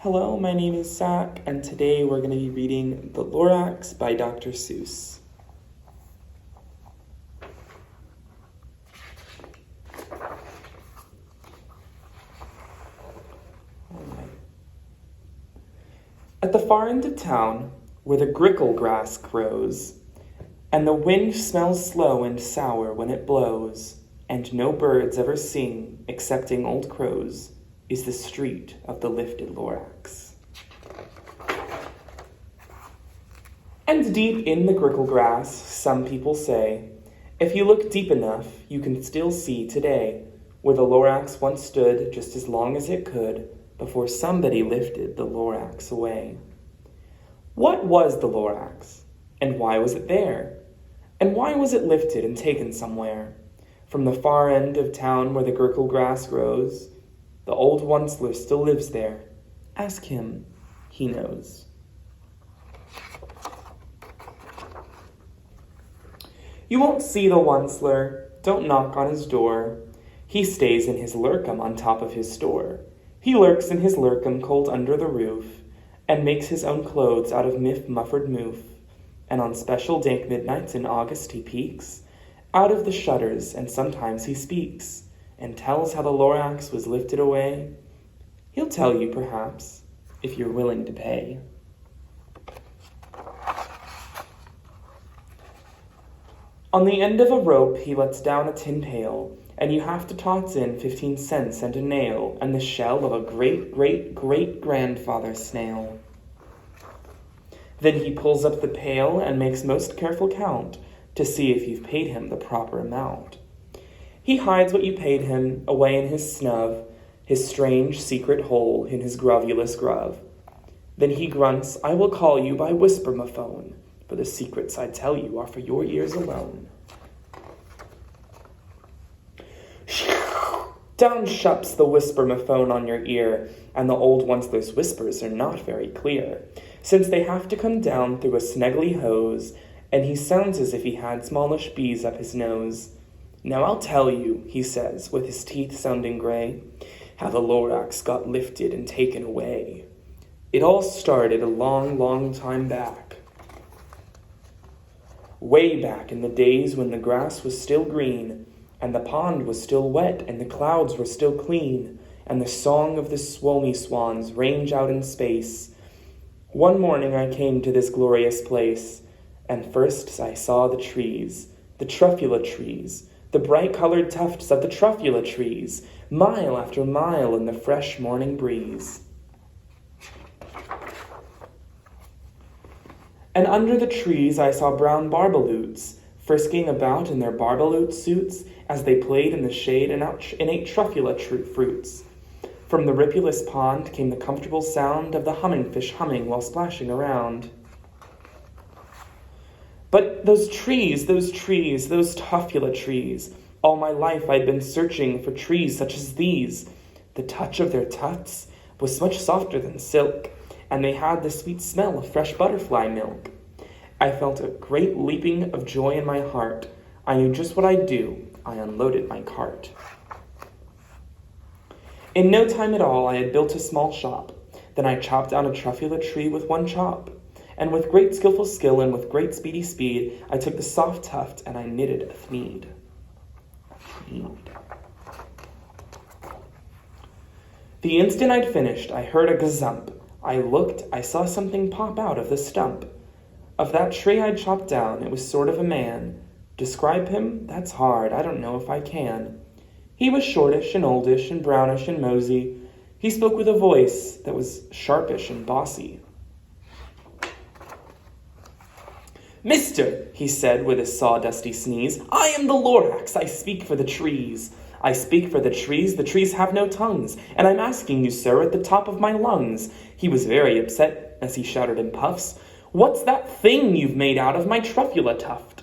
Hello, my name is Zac, and today we're going to be reading The Lorax by Dr. Seuss. At the far end of town, where the grickle grass grows, and the wind smells slow and sour when it blows, and no birds ever sing excepting old crows, is the street of the lifted Lorax. And deep in the grickle grass, some people say, if you look deep enough, you can still see today where the Lorax once stood just as long as it could before somebody lifted the Lorax away. What was the Lorax? And why was it there? And why was it lifted and taken somewhere? From the far end of town where the grickle grass grows, the old Onceler still lives there. Ask him, he knows. You won't see the Onceler, don't knock on his door. He stays in his lurkum on top of his store. He lurks in his lurkum cold under the roof, and makes his own clothes out of muffered moof. And on special dank midnights in August he peeks out of the shutters, and sometimes he speaks, and tells how the Lorax was lifted away. He'll tell you, perhaps, if you're willing to pay. On the end of a rope he lets down a tin pail, and you have to toss in 15 cents and a nail, and the shell of a great-great-great-grandfather snail. Then he pulls up the pail and makes most careful count to see if you've paid him the proper amount. He hides what you paid him away in his snub, his strange secret hole in his grovulous grub. Then he grunts, I will call you by whisper-ma-phone, for the secrets I tell you are for your ears alone. Down shuts the whisper-ma-phone on your ear, and the old Onceler's whispers are not very clear, since they have to come down through a snuggly hose, and he sounds as if he had smallish bees up his nose. Now I'll tell you, he says, with his teeth sounding gray, how the Lorax got lifted and taken away. It all started a long, long time back. Way back in the days when the grass was still green, and the pond was still wet, and the clouds were still clean, and the song of the swomy swans range out in space. One morning I came to this glorious place, and first I saw the trees, the truffula trees, the bright-colored tufts of the truffula trees, mile after mile in the fresh morning breeze. And under the trees I saw brown barbaloots, frisking about in their barbaloot suits as they played in the shade and ate truffula fruits. From the ripulous pond came the comfortable sound of the humming fish humming while splashing around. But those trees, those truffula trees, all my life I'd been searching for trees such as these. The touch of their tufts was much softer than silk, and they had the sweet smell of fresh butterfly milk. I felt a great leaping of joy in my heart. I knew just what I'd do. I unloaded my cart. In no time at all, I had built a small shop. Then I chopped down a truffula tree with one chop. And with great skillful skill and with great speedy speed, I took the soft tuft and I knitted a thneed. The instant I'd finished, I heard a gazump. I looked, I saw something pop out of the stump. Of that tree I'd chopped down, it was sort of a man. Describe him? That's hard, I don't know if I can. He was shortish and oldish and brownish and mosey. He spoke with a voice that was sharpish and bossy. Mister, he said with a sawdusty sneeze, I am the Lorax, I speak for the trees. I speak for the trees have no tongues, and I'm asking you, sir, at the top of my lungs. He was very upset as he shouted in puffs, what's that thing you've made out of my truffula tuft?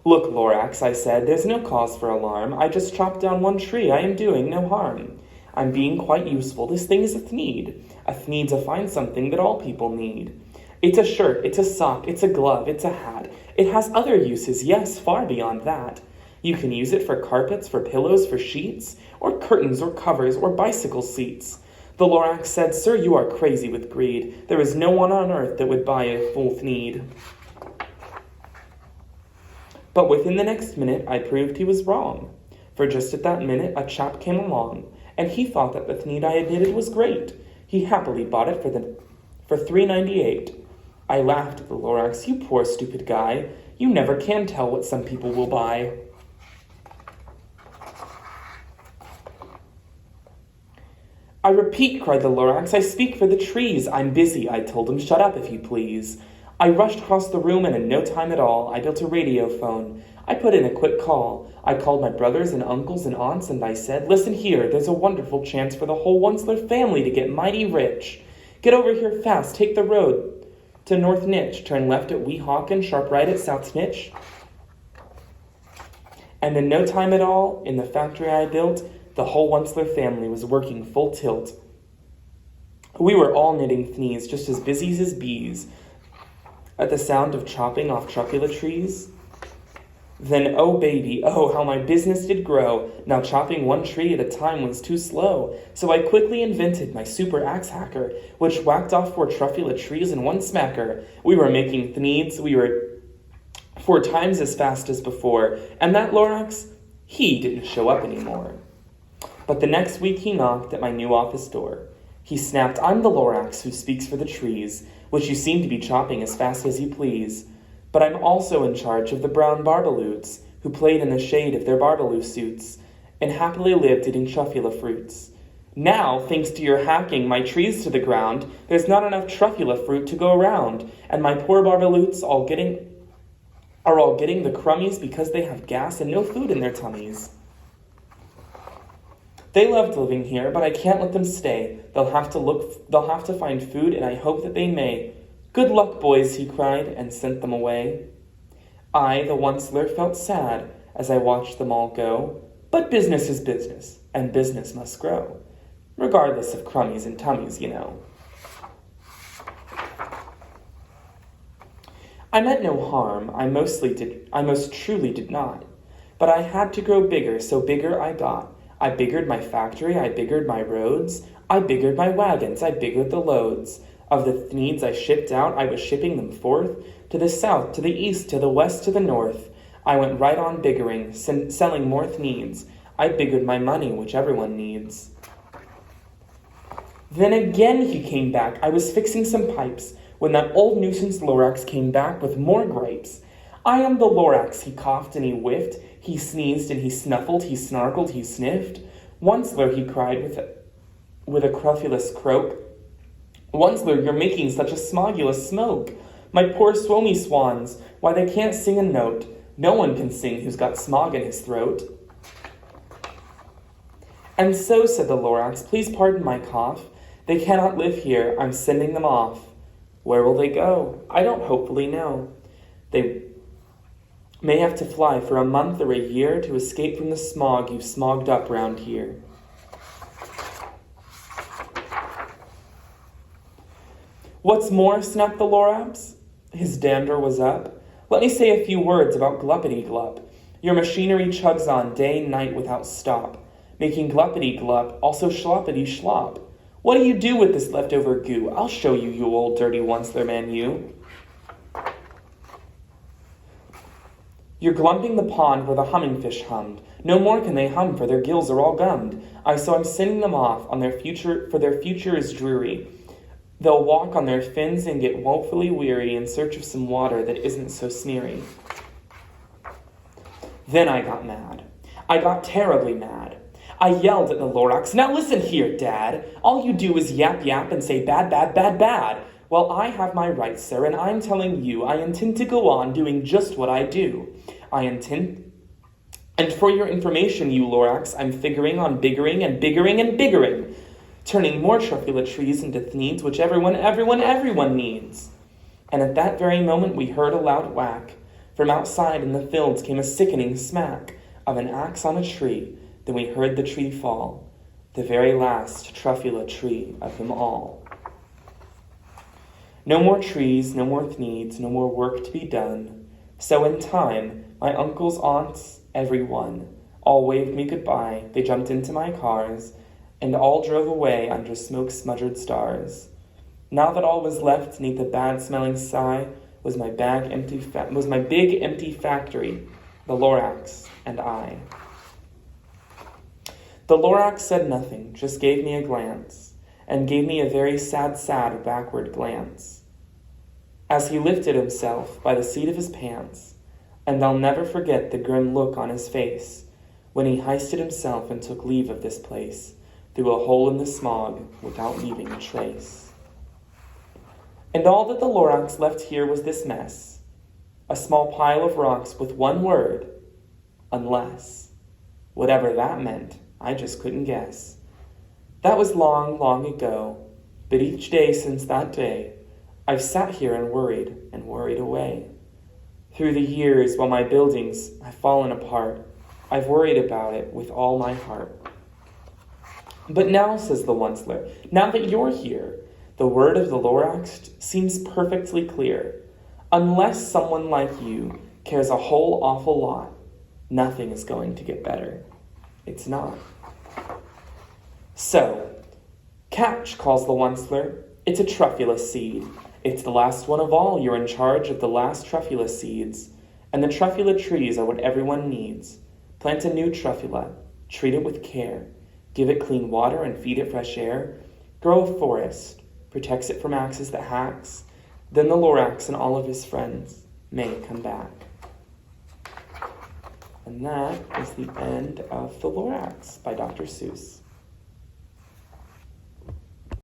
Look, Lorax, I said, there's no cause for alarm. I just chopped down one tree. I am doing no harm. I'm being quite useful. This thing is a thneed. A thneed's a fine something that all people need. It's a shirt, it's a sock, it's a glove, it's a hat. It has other uses, yes, far beyond that. You can use it for carpets, for pillows, for sheets, or curtains, or covers, or bicycle seats. The Lorax said, Sir, you are crazy with greed. There is no one on earth that would buy a full Thneed. But within the next minute, I proved he was wrong. For just at that minute, a chap came along, and he thought that the Thneed I had knitted was great. He happily bought it for $3.98. I laughed at the Lorax. You poor stupid guy. You never can tell what some people will buy. I repeat, cried the Lorax, I speak for the trees. I'm busy, I told him. Shut up, if you please. I rushed across the room, and in no time at all, I built a radio phone. I put in a quick call. I called my brothers and uncles and aunts, and I said, Listen here, there's a wonderful chance for the whole Onceler family to get mighty rich. Get over here fast, take the road to North Nitch, turn left at Weehawken, sharp right at South Snitch. And in no time at all, in the factory I built, the whole Onceler family was working full tilt. We were all knitting Thnees, just as busy as bees, at the sound of chopping off truffula trees. Then, oh baby, oh, how my business did grow. Now chopping one tree at a time was too slow. So I quickly invented my super axe hacker, which whacked off 4 truffula trees in one smacker. We were making Thneeds, we were 4 times as fast as before, and that Lorax, he didn't show up anymore. But the next week he knocked at my new office door. He snapped, I'm the Lorax who speaks for the trees, which you seem to be chopping as fast as you please. But I'm also in charge of the brown barbaloots, who played in the shade of their barbaloo suits, and happily lived eating truffula fruits. Now, thanks to your hacking my trees to the ground, there's not enough truffula fruit to go around, and my poor barbaloots are all getting the crummies because they have gas and no food in their tummies. They loved living here, but I can't let them stay. They'll have to find food, and I hope that they may. Good luck, boys, he cried, and sent them away. I, the Onceler, felt sad as I watched them all go, but business is business, and business must grow, regardless of crummies and tummies, you know. I meant no harm, I most truly did not, but I had to grow bigger, so bigger I got. I biggered my factory, I biggered my roads, I biggered my wagons, I biggered the loads. Of the Thneeds I shipped out, I was shipping them forth, to the south, to the east, to the west, to the north. I went right on biggering, selling more Thneeds. I biggered my money, which everyone needs. Then again he came back. I was fixing some pipes, when that old nuisance Lorax came back with more gripes. I am the Lorax, he coughed and he whiffed. He sneezed and he snuffled, he snarkled, he sniffed. Onceler, he cried with a cruffulous croak. Onceler, you're making such a smogulous smoke. My poor swomy swans, why they can't sing a note. No one can sing who's got smog in his throat. And so, said the Lorax, please pardon my cough. They cannot live here, I'm sending them off. Where will they go? I don't hopefully know. They may have to fly for a month or a year to escape from the smog you've smogged up round here. What's more, snapped the Lorax. His dander was up. Let me say a few words about Gluppity-Glup. Your machinery chugs on day and night without stop, making Gluppity-Glup, also Schloppity-Schlop. What do you do with this leftover goo? I'll show you, you old dirty Onceler man, you. You're glumping the pond where the hummingfish hummed. No more can they hum, for their gills are all gummed. So I'm sending them off on their future, for their future is dreary. They'll walk on their fins and get woefully weary in search of some water that isn't so sneery. Then I got mad. I got terribly mad. I yelled at the Lorax, now listen here, Dad. All you do is yap yap and say bad, bad, bad, bad. Well, I have my rights, sir, and I'm telling you, I intend to go on doing just what I do. And for your information, you Lorax, I'm figuring on biggering and biggering and biggering, turning more truffula trees into Thneeds, which everyone needs. And at that very moment we heard a loud whack. From outside in the fields came a sickening smack of an axe on a tree. Then we heard the tree fall, the very last truffula tree of them all. No more trees, no more Thneeds, no more work to be done. So in time, my uncles, aunts, every one, all waved me goodbye. They jumped into my cars, and all drove away under smoke-smudgered stars. Now that all was left 'neath a bad-smelling sigh was my big empty factory, the Lorax and I. The Lorax said nothing, just gave me a glance, and gave me a very sad backward glance, as he lifted himself by the seat of his pants, and I'll never forget the grim look on his face when he hoisted himself and took leave of this place through a hole in the smog without leaving a trace. And all that the Lorax left here was this mess, a small pile of rocks with one word, unless. Whatever that meant, I just couldn't guess. That was long, long ago, but each day since that day, I've sat here and worried away. Through the years, while my buildings have fallen apart, I've worried about it with all my heart. But now, says the Onceler, now that you're here, the word of the Lorax seems perfectly clear. Unless someone like you cares a whole awful lot, nothing is going to get better. It's not. So, catch, calls the Onceler. It's a truffula seed. It's the last one of all. You're in charge of the last truffula seeds. And the truffula trees are what everyone needs. Plant a new truffula. Treat it with care. Give it clean water and feed it fresh air. Grow a forest. Protects it from axes that hacks. Then the Lorax and all of his friends may come back. And that is the end of The Lorax by Dr. Seuss.